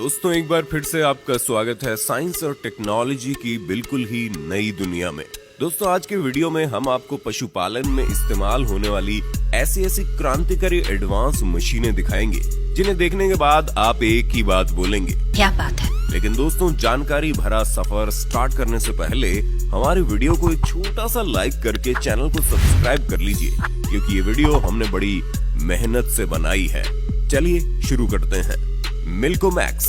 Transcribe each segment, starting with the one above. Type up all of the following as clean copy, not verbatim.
दोस्तों एक बार फिर से आपका स्वागत है साइंस और टेक्नोलॉजी की बिल्कुल ही नई दुनिया में। दोस्तों आज के वीडियो में हम आपको पशुपालन में इस्तेमाल होने वाली ऐसी क्रांतिकारी एडवांस मशीनें दिखाएंगे जिन्हें देखने के बाद आप एक ही बात बोलेंगे, क्या बात है। लेकिन दोस्तों जानकारी भरा सफर स्टार्ट करने से पहले हमारे वीडियो को एक छोटा सा लाइक करके चैनल को सब्सक्राइब कर लीजिए, क्योंकि ये वीडियो हमने बड़ी मेहनत से बनाई है। चलिए शुरू करते हैं। मिल्कोमैक्स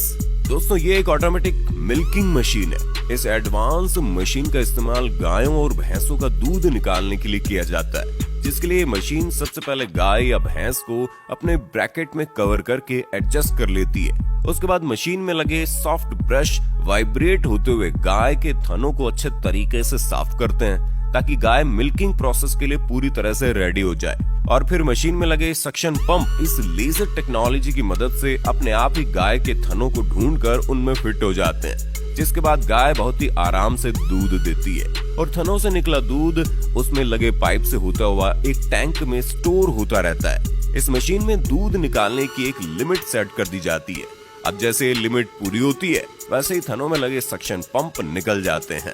दोस्तों ये एक ऑटोमेटिक मिल्किंग मशीन है। इस एडवांस मशीन का इस्तेमाल गायों और भैंसों का दूध निकालने के लिए किया जाता है, जिसके लिए मशीन सबसे पहले गाय या भैंस को अपने ब्रैकेट में कवर करके एडजस्ट कर लेती है। उसके बाद मशीन में लगे सॉफ्ट ब्रश वाइब्रेट होते हुए गाय के थनों को अच्छे तरीके से साफ करते हैं ताकि गाय मिल्किंग प्रोसेस के लिए पूरी तरह से रेडी हो जाए। और फिर मशीन में लगे सक्शन पंप इस लेजर टेक्नोलॉजी की मदद से अपने आप ही गाय के थनों को ढूंढकर उनमें फिट हो जाते हैं, जिसके बाद गाय बहुत ही आराम से दूध देती है और थनों से निकला दूध उसमें लगे पाइप से होता हुआ एक टैंक में स्टोर होता रहता है। इस मशीन में दूध निकालने की एक लिमिट सेट कर दी जाती है। अब जैसे लिमिट पूरी होती है वैसे ही थनों में लगे सक्शन पंप निकल जाते हैं।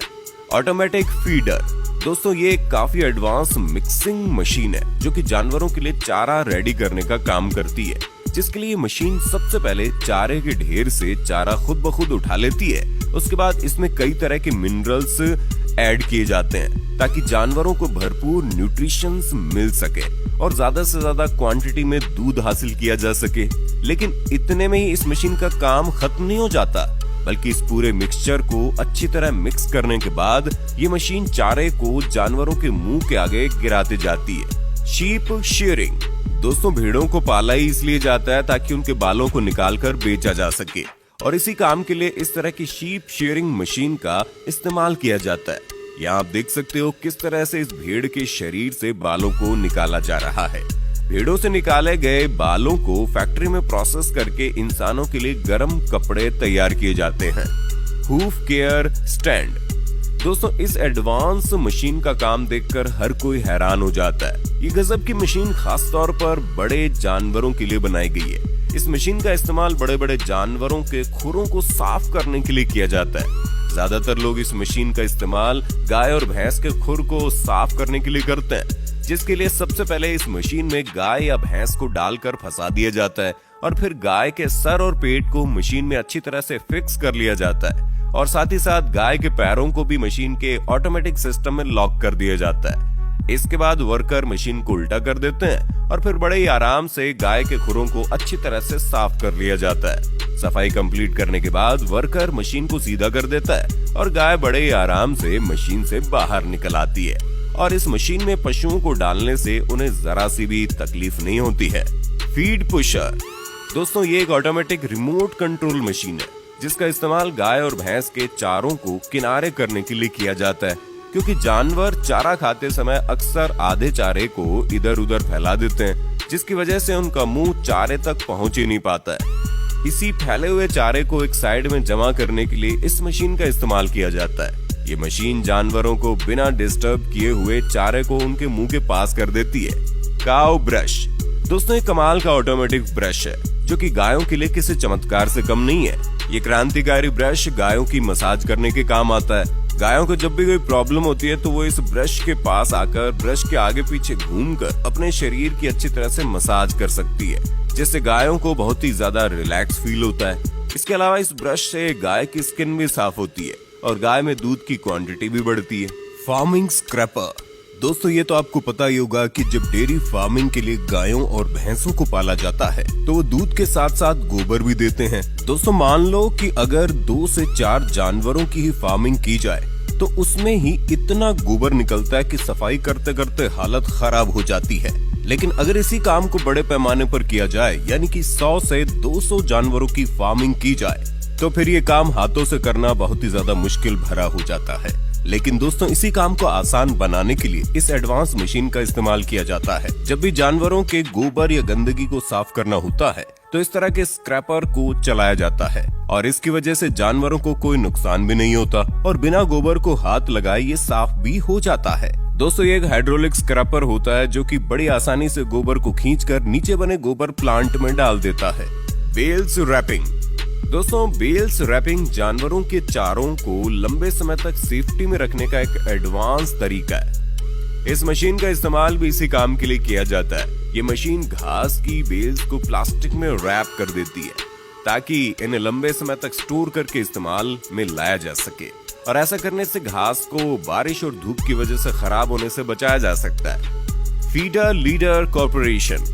ऑटोमेटिक फीडर दोस्तों ये एक काफी एडवांस मिक्सिंग मशीन है जो कि जानवरों के लिए चारा रेडी करने का काम करती है, जिसके लिए मशीन सबसे पहले चारे के ढेर से चारा खुद ब खुद उठा लेती है। उसके बाद इसमें कई तरह के मिनरल्स ऐड किए जाते हैं ताकि जानवरों को भरपूर न्यूट्रिशन मिल सके और ज्यादा से ज्यादा क्वांटिटी में दूध हासिल किया जा सके। लेकिन इतने में ही इस मशीन का काम खत्म नहीं हो जाता, बल्कि इस पूरे मिक्सचर को अच्छी तरह मिक्स करने के बाद ये मशीन चारे को जानवरों के मुंह के आगे गिराते जाती है। शीप शेयरिंग दोस्तों भेड़ों को पाला ही इसलिए जाता है ताकि उनके बालों को निकालकर बेचा जा सके, और इसी काम के लिए इस तरह की शीप शेयरिंग मशीन का इस्तेमाल किया जाता है। यहाँ आप देख सकते हो किस तरह से इस भेड़ के शरीर से बालों को निकाला जा रहा है। भेड़ों से निकाले गए बालों को फैक्ट्री में प्रोसेस करके इंसानों के लिए गर्म कपड़े तैयार किए जाते हैं। हूफ केयर स्टैंड दोस्तों इस एडवांस मशीन का काम देखकर हर कोई हैरान हो जाता है। ये गजब की मशीन खास तौर पर बड़े जानवरों के लिए बनाई गई है। इस मशीन का इस्तेमाल बड़े बड़े जानवरों के खुरों को साफ करने के लिए किया जाता है। ज्यादातर लोग इस मशीन का इस्तेमाल गाय और भैंस के खुर को साफ करने के लिए करते हैं, जिसके लिए सबसे पहले इस मशीन में गाय या भैंस को डालकर फंसा दिया जाता है और फिर गाय के सर और पेट को मशीन में अच्छी तरह से फिक्स कर लिया जाता है, और साथ ही साथ गाय के पैरों को भी मशीन के ऑटोमेटिक सिस्टम में लॉक कर दिया जाता है। इसके बाद वर्कर मशीन को उल्टा कर देते हैं और फिर बड़े ही आराम से गाय के खुरों को अच्छी तरह से साफ कर लिया जाता है। सफाई कंप्लीट करने के बाद वर्कर मशीन को सीधा कर देता है और गाय बड़े ही आराम से मशीन से बाहर निकल आती है। और इस मशीन में पशुओं को डालने से उन्हें जरा सी भी तकलीफ नहीं होती है। फीड पुशर दोस्तों ये एक ऑटोमेटिक रिमोट कंट्रोल मशीन है जिसका इस्तेमाल गाय और भैंस के चारों को किनारे करने के लिए किया जाता है, क्योंकि जानवर चारा खाते समय अक्सर आधे चारे को इधर उधर फैला देते हैं, जिसकी वजह से उनका मुंह चारे तक पहुंच ही नहीं पाता है। इसी फैले हुए चारे को एक साइड में जमा करने के लिए इस मशीन का इस्तेमाल किया जाता है। ये मशीन जानवरों को बिना डिस्टर्ब किए हुए चारे को उनके मुंह के पास कर देती है। काऊ ब्रश दोस्तों एक कमाल का ऑटोमेटिक ब्रश है जो कि गायों के लिए किसी चमत्कार से कम नहीं है। ये क्रांतिकारी ब्रश गायों की मसाज करने के काम आता है। गायों को जब भी कोई प्रॉब्लम होती है तो वो इस ब्रश के पास आकर ब्रश के आगे पीछे घूमकर अपने शरीर की अच्छी तरह से मसाज कर सकती है, जिससे गायों को बहुत ही ज्यादा रिलैक्स फील होता है। इसके अलावा इस ब्रश से गाय की स्किन भी साफ होती है और गाय में दूध की क्वांटिटी भी बढ़ती है। फार्मिंग स्क्रैपर दोस्तों ये तो आपको पता ही होगा कि जब डेयरी फार्मिंग के लिए गायों और भैंसों को पाला जाता है तो वो दूध के साथ साथ गोबर भी देते हैं। दोस्तों मान लो कि अगर 2 से 4 जानवरों की ही फार्मिंग की जाए तो उसमें ही इतना गोबर निकलता है कि सफाई करते करते हालत खराब हो जाती है। लेकिन अगर इसी काम को बड़े पैमाने पर किया जाए, यानी कि 100 से 200 जानवरों की फार्मिंग की जाए, तो फिर ये काम हाथों से करना बहुत ही ज्यादा मुश्किल भरा हो जाता है। लेकिन दोस्तों इसी काम को आसान बनाने के लिए इस एडवांस मशीन का इस्तेमाल किया जाता है। जब भी जानवरों के गोबर या गंदगी को साफ करना होता है तो इस तरह के स्क्रैपर को चलाया जाता है और इसकी वजह से जानवरों को कोई नुकसान भी नहीं होता और बिना गोबर को हाथ लगाए ये साफ भी हो जाता है। दोस्तों ये एक हाइड्रोलिक स्क्रैपर होता है जो कि बड़ी आसानी से गोबर को खींचकर नीचे बने गोबर प्लांट में डाल देता है। बेल्स रैपिंग दोस्तों, बेल्स रैपिंग जानवरों के चारों को लंबे समय तक सेफ्टी में रखने का एक एडवांस तरीका है। इस मशीन का इस्तेमाल भी इसी काम के लिए किया जाता है। ये मशीन घास की बेल्स को प्लास्टिक में रैप कर देती है ताकि इन्हें लंबे समय तक स्टोर करके इस्तेमाल में लाया जा सके, और ऐसा करने से घास को बारिश और धूप की वजह से खराब होने से बचाया जा सकता है। Feeder leader corporation.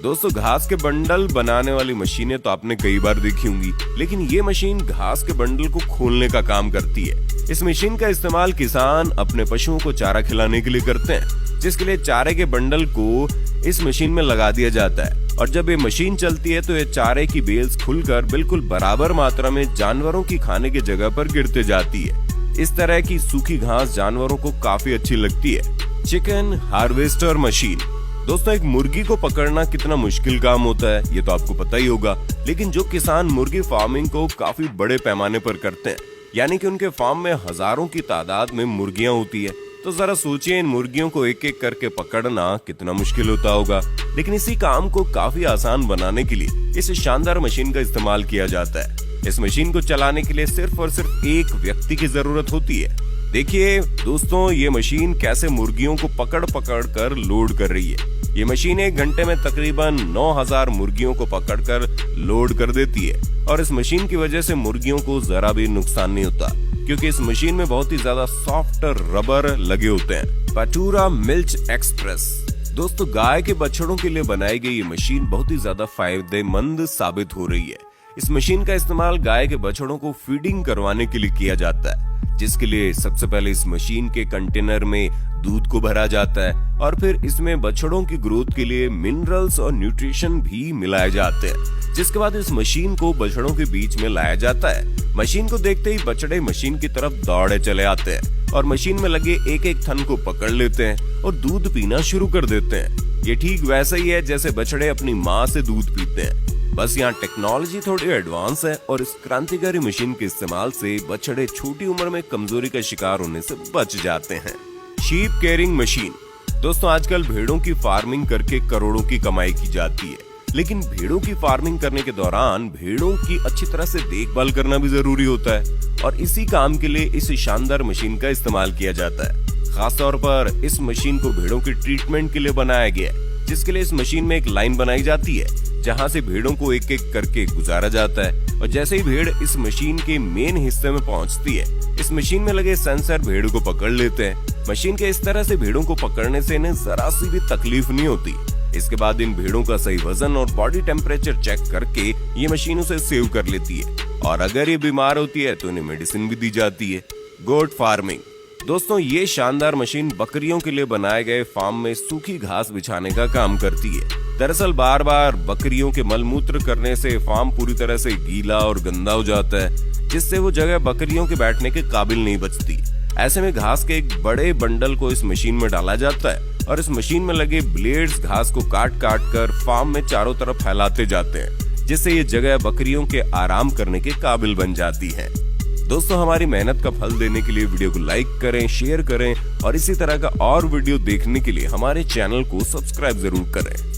दोस्तों, घास के बंडल बनाने वाली मशीनें तो आपने कई बार देखी होंगी, लेकिन ये मशीन घास के बंडल को खोलने का काम करती है। इस मशीन का इस्तेमाल किसान अपने पशुओं को चारा खिलाने के लिए करते हैं, जिसके लिए चारे के बंडल को इस मशीन में लगा दिया जाता है, और जब ये मशीन चलती है तो ये चारे की बेल्स खुलकर बिल्कुल बराबर मात्रा में जानवरों की खाने की जगह पर गिरते जाती है। इस तरह की सूखी घास जानवरों को काफी अच्छी लगती है। Chicken harvester machine. दोस्तों, एक मुर्गी को पकड़ना कितना मुश्किल काम होता है ये तो आपको पता ही होगा, लेकिन जो किसान मुर्गी फार्मिंग को काफी बड़े पैमाने पर करते हैं, यानी कि उनके फार्म में हजारों की तादाद में मुर्गियां होती है, तो जरा सोचिए इन मुर्गियों को एक एक करके पकड़ना कितना मुश्किल होता होगा। लेकिन इसी काम को काफी आसान बनाने के लिए इस शानदार मशीन का इस्तेमाल किया जाता है। इस मशीन को चलाने के लिए सिर्फ और सिर्फ एक व्यक्ति की जरूरत होती है। देखिए दोस्तों, ये मशीन कैसे मुर्गियों को पकड़ पकड़ कर लोड कर रही है। ये मशीन 1 घंटे में तकरीबन 9000 मुर्गियों को पकड़कर लोड कर देती है, और इस मशीन की वजह से मुर्गियों को जरा भी नुकसान नहीं होता, क्योंकि इस मशीन में बहुत ही ज्यादा सॉफ्ट रबर लगे होते हैं। पटूरा मिल्क एक्सप्रेस। दोस्तों, गाय के बछड़ों के लिए बनाई गई ये मशीन बहुत ही ज्यादा फायदेमंद साबित हो रही है। इस मशीन का इस्तेमाल गाय के बछड़ों को फीडिंग करवाने के लिए किया जाता है, जिसके लिए सबसे पहले इस मशीन के कंटेनर में दूध को भरा जाता है, और फिर इसमें बछड़ों की ग्रोथ के लिए मिनरल्स और न्यूट्रिशन भी मिलाए जाते हैं। जिसके बाद इस मशीन को बछड़ों के बीच में लाया जाता है। मशीन को देखते ही बछड़े मशीन की तरफ दौड़े चले आते हैं और मशीन में लगे एक एक थन को पकड़ लेते हैं और दूध पीना शुरू कर देते हैं। ये ठीक वैसा ही है जैसे बछड़े अपनी माँ से दूध पीते हैं, बस यहाँ टेक्नोलॉजी थोड़ी एडवांस है, और इस क्रांतिकारी मशीन के इस्तेमाल से बछड़े छोटी उम्र में कमजोरी का शिकार होने से बच जाते हैं। Sheep caring machine. दोस्तों, आजकल भेड़ों की फार्मिंग करके करोड़ों की कमाई की जाती है, लेकिन भेड़ों की फार्मिंग करने के दौरान भेड़ों की अच्छी तरह से देखभाल करना भी जरूरी होता है, और इसी काम के लिए इस शानदार मशीन का इस्तेमाल किया जाता है। खासतौर पर इस मशीन को भेड़ों की ट्रीटमेंट के लिए बनाया गया है, जिसके लिए इस मशीन में एक लाइन बनाई जाती है जहां से भेड़ों को एक एक करके गुजारा जाता है, और जैसे ही भेड़ इस मशीन के मेन हिस्से में पहुंचती है, इस मशीन में लगे सेंसर भेड़ को पकड़ लेते हैं। मशीन के इस तरह से भेड़ों को पकड़ने से इन्हें जरा सी भी तकलीफ नहीं होती। इसके बाद इन भेड़ों का सही वजन और बॉडी टेम्परेचर चेक करके ये मशीन उसे सेव कर लेती है, और अगर ये बीमार होती है तो इन्हें मेडिसिन भी दी जाती है। Goat farming. दोस्तों, ये शानदार मशीन बकरियों के लिए बनाए गए फार्म में सूखी घास बिछाने का काम करती है। दरअसल बार बार बकरियों के मलमूत्र करने से फार्म पूरी तरह से गीला और गंदा हो जाता है, जिससे वो जगह बकरियों के बैठने के काबिल नहीं बचती। ऐसे में घास के एक बड़े बंडल को इस मशीन में डाला जाता है, और इस मशीन में लगे ब्लेड्स घास को काट काट कर फार्म में चारों तरफ फैलाते जाते हैं, जिससे ये जगह बकरियों के आराम करने के काबिल बन जाती है। दोस्तों, हमारी मेहनत का फल देने के लिए वीडियो को लाइक करें, शेयर करें, और इसी तरह का और वीडियो देखने के लिए हमारे चैनल को सब्सक्राइब जरूर करें।